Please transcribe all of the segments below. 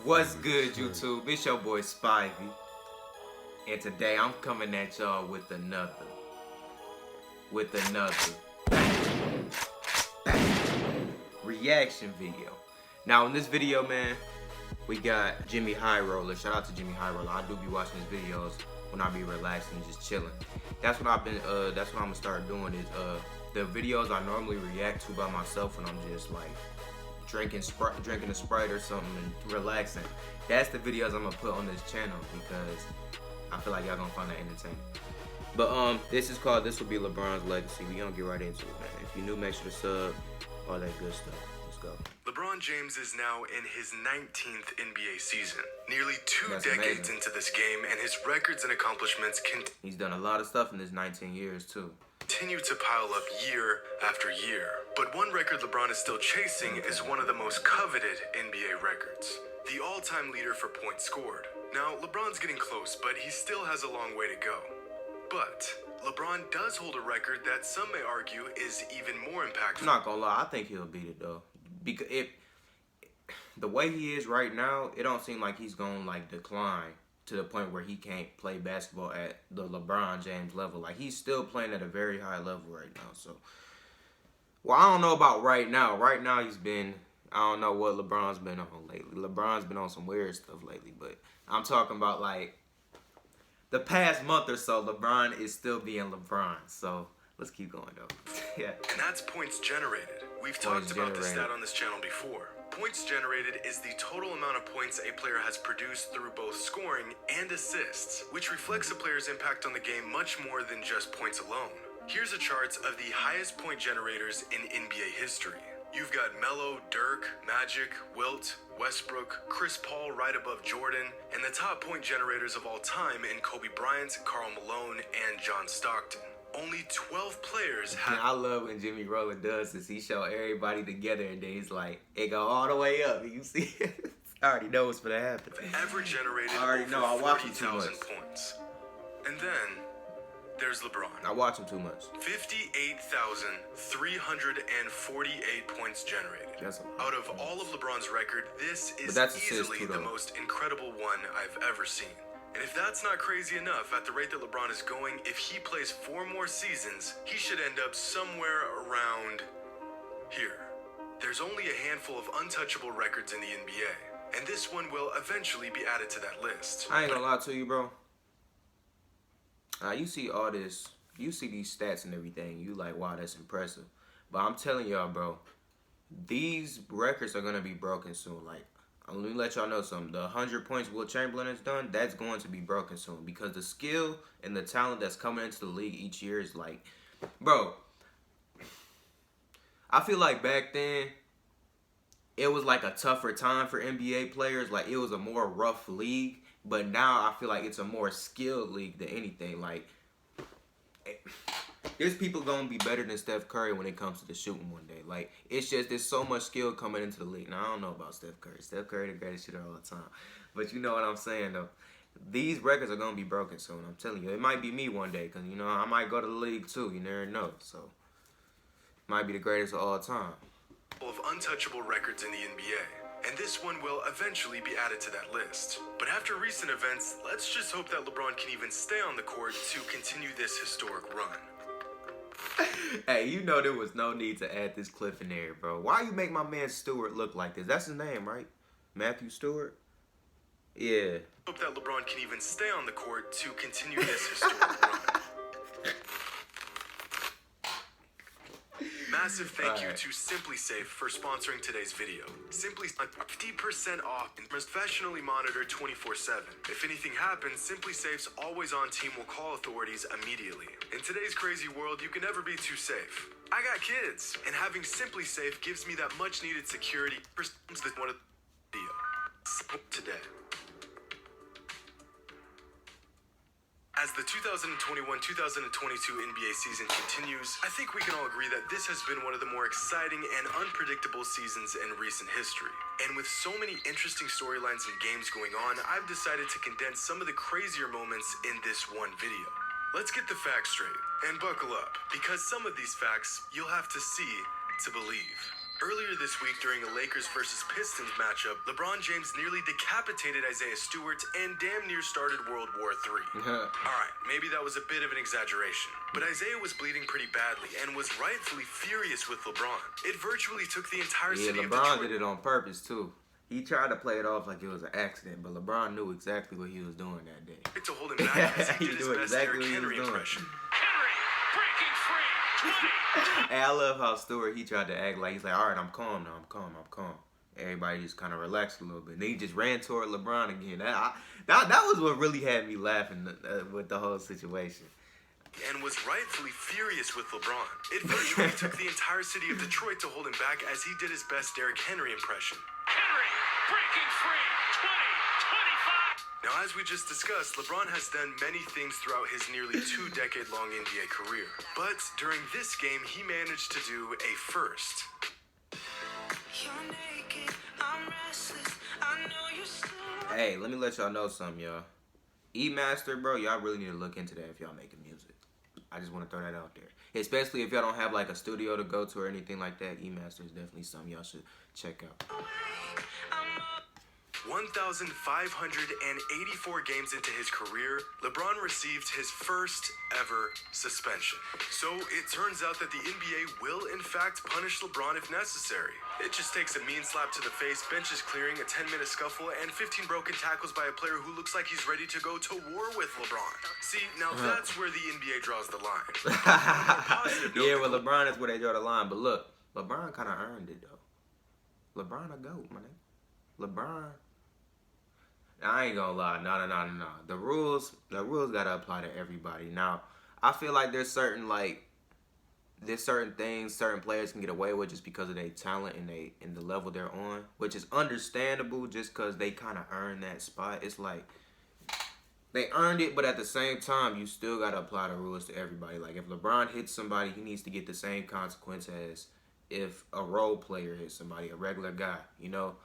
What's good, YouTube? It's your boy Spivey, and today I'm coming at y'all with another reaction video. Now in this video, man, we got Jimmy High Roller. Shout out to Jimmy High Roller. I do be watching his videos when I be relaxing and just chilling. That's what I'm gonna start doing is the videos I normally react to by myself when I'm just like drinking a Sprite or something and relaxing. That's the videos I'm gonna put on this channel because I feel like y'all gonna find that entertaining. But this will be LeBron's legacy. We gonna get right into it, man. If you're new, make sure to sub, all that good stuff. Let's go. LeBron James is now in his 19th NBA season, nearly two decades into this game, and his records and accomplishments He's done a lot of stuff in his 19 years too. Continue to pile up year after year. But one record LeBron is still chasing is one of the most coveted NBA records, the all-time leader for points scored. Now, LeBron's getting close, but he still has a long way to go. But LeBron does hold a record that some may argue is even more impactful. I'm not gonna lie, I think he'll beat it though. Because the way he is right now, it don't seem like he's gonna like decline to the point where he can't play basketball at the LeBron James level. Like, he's still playing at a very high level right now. So, well, I don't know about right now. Right now, I don't know what LeBron's been on lately. LeBron's been on some weird stuff lately, but I'm talking about like the past month or so, LeBron is still being LeBron. So let's keep going though. Yeah. And that's points generated. We've talked about this stat on this channel before. Points generated is the total amount of points a player has produced through both scoring and assists, which reflects a player's impact on the game much more than just points alone. Here's a chart of the highest point generators in NBA history. You've got Melo, Dirk, Magic, Wilt, Westbrook, Chris Paul right above Jordan, and the top point generators of all time in Kobe Bryant, Karl Malone, and John Stockton. Only 12 players have... I love when Jimmy Roller does this. He show everybody together and then he's like, it go all the way up. You see it? I already know what's gonna happen. Ever generated I already know. I watch him too much. Points. And then there's LeBron. I watch him too much. 58,348 points generated. That's out of all of LeBron's record, this is easily the most incredible one I've ever seen. And if that's not crazy enough, at the rate that LeBron is going, if he plays 4 more seasons, he should end up somewhere around here. There's only a handful of untouchable records in the NBA, and this one will eventually be added to that list. I ain't gonna lie to you, bro. You see all this, you see these stats and everything, you like, wow, that's impressive. But I'm telling y'all, bro, these records are gonna be broken soon. Like, let me let y'all know something. The 100 points Wilt Chamberlain has done, that's going to be broken soon. Because the skill and the talent that's coming into the league each year is like, bro, I feel like back then, it was like a tougher time for NBA players. Like, it was a more rough league. But now I feel like it's a more skilled league than anything. Like, there's people gonna be better than Steph Curry when it comes to the shooting one day. Like, it's just, there's so much skill coming into the league. Now, I don't know about Steph Curry. Steph Curry the greatest shooter all the time. But you know what I'm saying, though. These records are gonna be broken soon. I'm telling you. It might be me one day. Because, you know, I might go to the league, too. You never know. So, might be the greatest of all time. Of untouchable records in the NBA. And this one will eventually be added to that list. But after recent events, let's just hope that LeBron can even stay on the court to continue this historic run. Hey, you know there was no need to add this clip in there, bro. Why you make my man Stewart look like this? That's his name, right? Matthew Stewart? Yeah. Hope that LeBron can even stay on the court to continue this historic run. Massive thank you to SimpliSafe for sponsoring today's video. SimpliSafe 50% off and professionally monitored 24/7. If anything happens, SimpliSafe's always-on team will call authorities immediately. In today's crazy world, you can never be too safe. I got kids, and having SimpliSafe gives me that much-needed security. One of the video today. As the 2021-2022 NBA season continues, I think we can all agree that this has been one of the more exciting and unpredictable seasons in recent history. And with so many interesting storylines and games going on, I've decided to condense some of the crazier moments in this one video. Let's get the facts straight, and buckle up, because some of these facts you'll have to see to believe. Earlier this week during a Lakers versus Pistons matchup, LeBron James nearly decapitated Isaiah Stewart and damn near started World War III. Alright, maybe that was a bit of an exaggeration, but Isaiah was bleeding pretty badly and was rightfully furious with LeBron. It virtually took the entire city of Detroit. LeBron did it on purpose too. He tried to play it off like it was an accident, but LeBron knew exactly what he was doing that day. To hold him back as he did his best exactly Derrick Henry impression. Breaking free. 20. Hey, I love how Stewart, he tried to act like, he's like, all right, I'm calm now, I'm calm. Everybody just kind of relaxed a little bit. And then he just ran toward LeBron again. That was what really had me laughing with the whole situation. And was rightfully furious with LeBron. It virtually took the entire city of Detroit to hold him back as he did his best Derrick Henry impression. Henry breaking free. 20. 25. Now, as we just discussed, LeBron has done many things throughout his nearly 2-decade-long NBA career. But during this game, he managed to do a first. Hey, let me let y'all know something, y'all. E-Master, bro, y'all really need to look into that if y'all making music. I just want to throw that out there. Especially if y'all don't have like a studio to go to or anything like that. E-Master is definitely something y'all should check out. 1,584 games into his career, LeBron received his first ever suspension. So it turns out that the NBA will in fact punish LeBron if necessary. It just takes a mean slap to the face, benches clearing, a 10-minute scuffle, and 15 broken tackles by a player who looks like he's ready to go to war with LeBron. See, now that's where the NBA draws the line. Yeah, well, LeBron is where they draw the line. But look, LeBron kind of earned it, though. LeBron a GOAT, man. LeBron. I ain't gonna lie. No. The rules gotta apply to everybody. Now, I feel like there's certain things certain players can get away with just because of their talent and the level they're on, which is understandable just because they kind of earned that spot. It's like they earned it, but at the same time, you still gotta apply the rules to everybody. Like if LeBron hits somebody, he needs to get the same consequence as if a role player hits somebody, a regular guy, you know?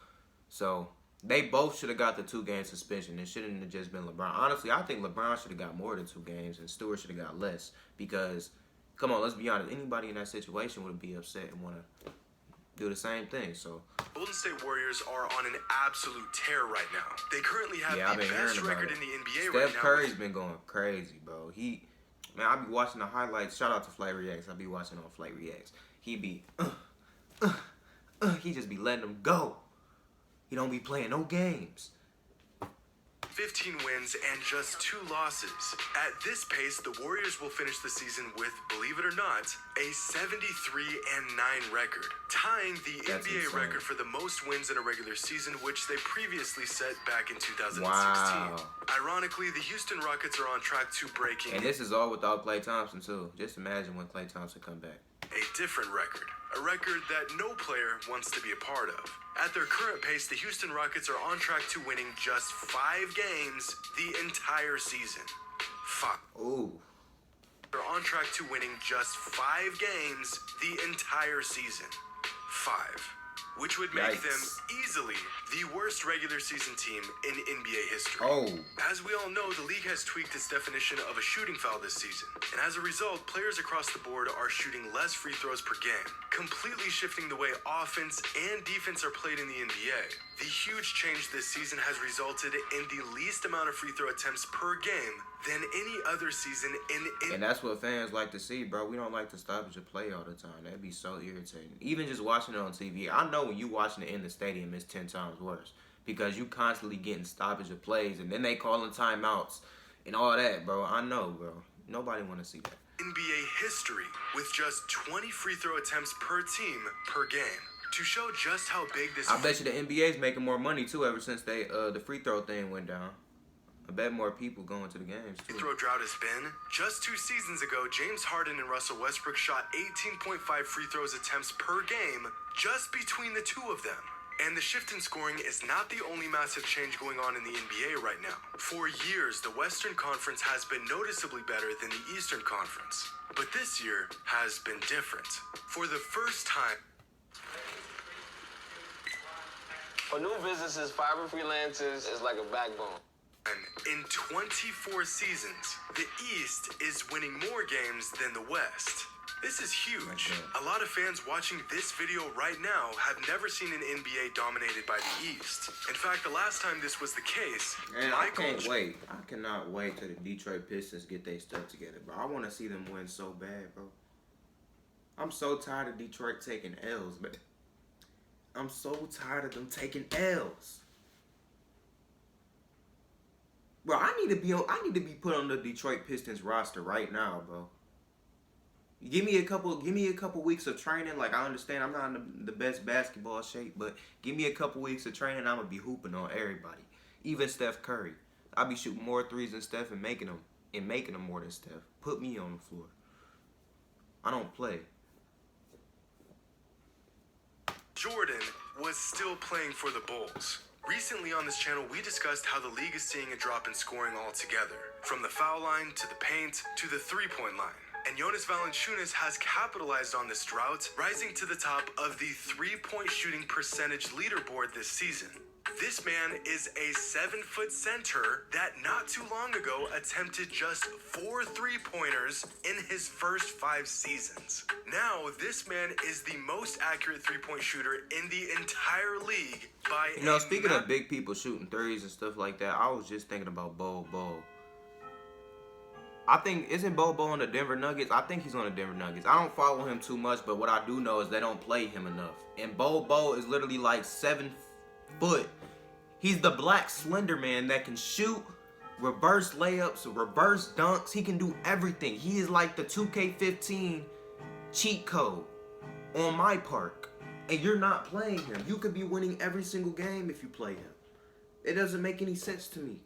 So they both should have got the 2-game suspension. It shouldn't have just been LeBron. Honestly, I think LeBron should have got more than 2 games and Stewart should have got less. Because, come on, let's be honest. Anybody in that situation would be upset and want to do the same thing. So Golden State Warriors are on an absolute tear right now. They currently have the best record in the NBA right now. Steph Curry's been going crazy, bro. Man, I be watching the highlights. Shout out to Flight Reacts. I be watching on Flight Reacts. He be, he just be letting them go. He don't be playing no games. 15 wins and just 2 losses. At this pace, the Warriors will finish the season with, believe it or not, a 73-9 record, tying the NBA record for the most wins in a regular season, which they previously set back in 2016. Wow. Ironically, the Houston Rockets are on track to breaking... And this is all without Klay Thompson, too. Just imagine when Klay Thompson come back. A different record. A record that no player wants to be a part of. At their current pace, the Houston Rockets are on track to winning just 5 games the entire season. 5. Ooh. They're on track to winning just 5 games the entire season. 5. Which would make them easily the worst regular season team in NBA history. Oh. As we all know, the league has tweaked its definition of a shooting foul this season. And as a result, players across the board are shooting less free throws per game, completely shifting the way offense and defense are played in the NBA. The huge change this season has resulted in the least amount of free throw attempts per game than any other season in... And that's what fans like to see, bro. We don't like to stoppage of play all the time. That'd be so irritating. Even just watching it on TV. I know when you watching it in the stadium, it's 10 times worse. Because you constantly getting stoppage of plays, and then they calling timeouts and all that, bro. I know, bro. Nobody want to see that. NBA history with just 20 free throw attempts per team per game. To show just how big this... I bet you the NBA's making more money, too, ever since they the free throw thing went down. I bet more people going to the games, too. Free throw drought has been. Just 2 seasons ago, James Harden and Russell Westbrook shot 18.5 free throws attempts per game just between the 2 of them. And the shift in scoring is not the only massive change going on in the NBA right now. For years, the Western Conference has been noticeably better than the Eastern Conference. But this year has been different. For the first time... For new businesses, fiber freelancers is like a backbone. In 24 seasons, the East is winning more games than the West. This is huge. A lot of fans watching this video right now have never seen an NBA dominated by the East. In fact, the last time this was the case, and I can't wait. I cannot wait till the Detroit Pistons get their stuff together, bro. I want to see them win so bad, bro. I'm so tired of Detroit taking L's, man. I'm so tired of them taking L's. Bro, I need to be put on the Detroit Pistons roster right now, bro. Give me a couple weeks of training. Like, I understand I'm not in the best basketball shape, but give me a couple weeks of training, I'm gonna be hooping on everybody. Even Steph Curry. I'll be shooting more threes than Steph and making them more than Steph. Put me on the floor. I don't play. Jordan was still playing for the Bulls. Recently on this channel, we discussed how the league is seeing a drop in scoring altogether, from the foul line to the paint to the three-point line. And Jonas Valanciunas has capitalized on this drought, rising to the top of the three-point shooting percentage leaderboard this season. This man is a 7-foot center that not too long ago attempted just 4 three-pointers in his first 5 seasons. Now, this man is the most accurate three-point shooter in the entire league by speaking of big people shooting threes and stuff like that, I was just thinking about Bol. I think, isn't Bol on the Denver Nuggets? I think he's on the Denver Nuggets. I don't follow him too much, but what I do know is they don't play him enough. And Bol is literally like 7 foot. He's the black slender man that can shoot, reverse layups, reverse dunks. He can do everything. He is like the 2K15 cheat code on my park. And you're not playing him. You could be winning every single game if you play him. It doesn't make any sense to me.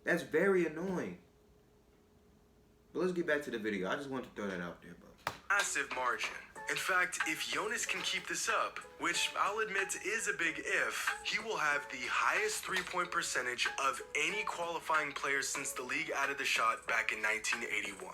That's very annoying. But let's get back to the video. I just wanted to throw that out there, bro. Massive margin. In fact, if Jonas can keep this up, which I'll admit is a big if, he will have the highest three-point percentage of any qualifying player since the league added the shot back in 1981.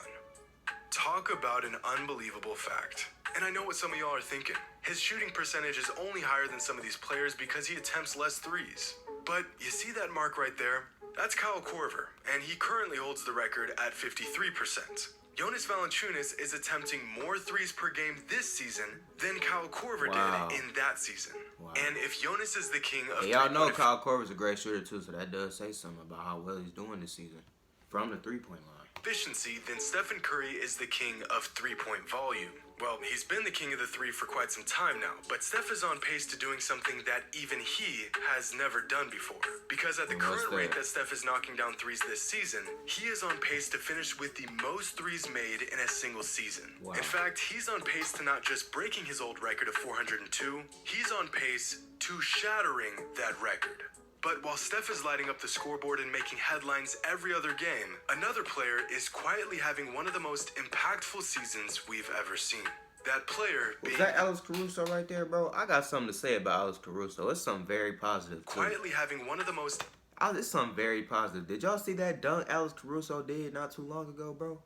Talk about an unbelievable fact. And I know what some of y'all are thinking. His shooting percentage is only higher than some of these players because he attempts less threes. But you see that mark right there? That's Kyle Korver, and he currently holds the record at 53%. Jonas Valanciunas is attempting more threes per game this season than Kyle Korver did in that season. Wow. And if Jonas is the king of y'all know Kyle Korver's a great shooter too, so that does say something about how well he's doing this season from the three-point line. Efficiency, then Stephen Curry is the king of three-point volume. Well, he's been the king of the three for quite some time now, but Steph is on pace to doing something that even he has never done before. Because at the current rate that Steph is knocking down threes this season, he is on pace to finish with the most threes made in a single season. Wow. In fact, he's on pace to not just breaking his old record of 402, he's on pace to shattering that record. But while Steph is lighting up the scoreboard and making headlines every other game, another player is quietly having one of the most impactful seasons we've ever seen. That player being... Was that Alex Caruso right there, bro? I got something to say about Alex Caruso. It's something very positive, too. Quietly having one of the most... It's something very positive. Did y'all see that dunk Alex Caruso did not too long ago, bro?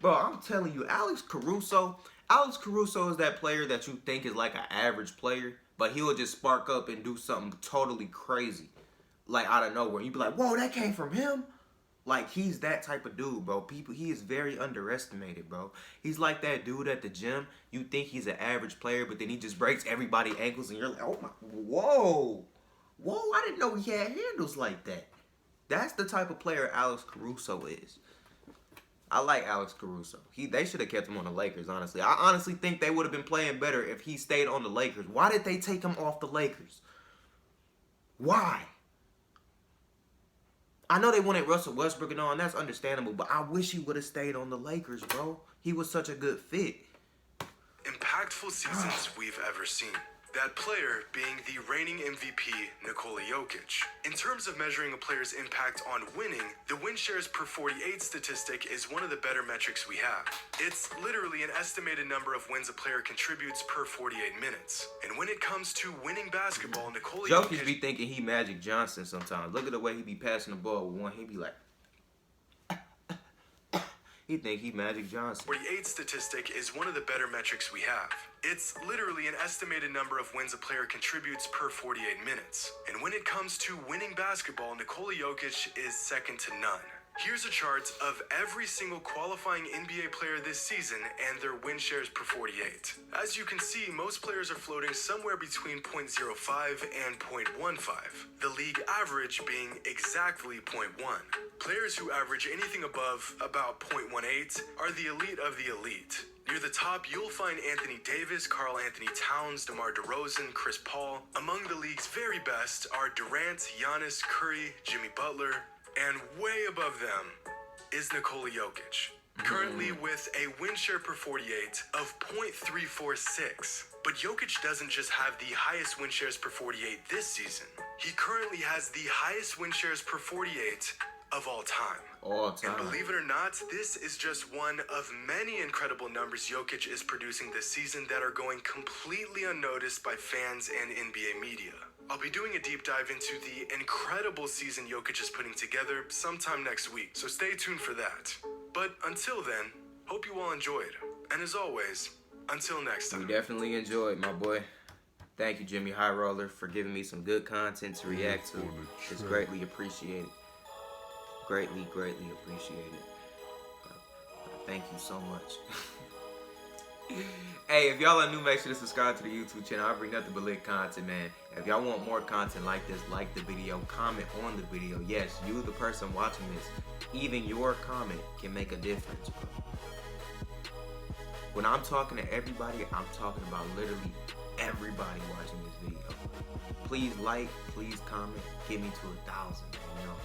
Bro, I'm telling you, Alex Caruso is that player that you think is like an average player, but he will just spark up and do something totally crazy, like out of nowhere. You be like, whoa, that came from him? Like, he's that type of dude, bro. He is very underestimated, bro. He's like that dude at the gym. You think he's an average player, but then he just breaks everybody's ankles, and you're like, oh my, whoa. I didn't know he had handles like that. That's the type of player Alex Caruso is. I like Alex Caruso. They should have kept him on the Lakers, honestly. I honestly think they would have been playing better if he stayed on the Lakers. Why did they take him off the Lakers? Why? I know they wanted Russell Westbrook and all, and that's understandable, but I wish he would have stayed on the Lakers, bro. He was such a good fit. Impactful seasons we've ever seen. That player being the reigning MVP, Nikola Jokic. In terms of measuring a player's impact on winning, the win shares per 48 statistic is one of the better metrics we have. It's literally an estimated number of wins a player contributes per 48 minutes. And when it comes to winning basketball, Nikola Jokic be thinking he Magic Johnson sometimes. Look at the way he be passing the ball with one. He be like... He think he Magic Johnson. 48 statistic is one of the better metrics we have. It's literally an estimated number of wins a player contributes per 48 minutes. And when it comes to winning basketball, Nikola Jokic is second to none. Here's a chart of every single qualifying NBA player this season and their win shares per 48. As you can see, most players are floating somewhere between 0.05 and 0.15, the league average being exactly 0.1. Players who average anything above about 0.18 are the elite of the elite. Near the top, you'll find Anthony Davis, Karl Anthony Towns, DeMar DeRozan, Chris Paul. Among the league's very best are Durant, Giannis, Curry, Jimmy Butler, and way above them is Nikola Jokic, currently with a win share per 48 of 0.346. But Jokic doesn't just have the highest win shares per 48 this season. He currently has the highest win shares per 48 of all time. And believe it or not, this is just one of many incredible numbers Jokic is producing this season that are going completely unnoticed by fans and NBA media. I'll be doing a deep dive into the incredible season Jokic is putting together sometime next week, so stay tuned for that. But until then, hope you all enjoyed. And as always, until next time. We definitely enjoyed, my boy. Thank you, Jimmy High Roller, for giving me some good content to react to. It's greatly appreciated. Greatly appreciated. Thank you so much. Hey, if y'all are new, make sure to subscribe to the YouTube channel. I bring nothing but lit content, man. If y'all want more content like this, like the video, comment on the video. Yes, you, the person watching this, even your comment can make a difference, bro. When I'm talking to everybody, I'm talking about literally everybody watching this video. Please like, please comment, get me to 1,000, man. You know what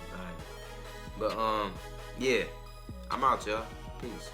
I'm saying? But yeah, I'm out, y'all. Peace.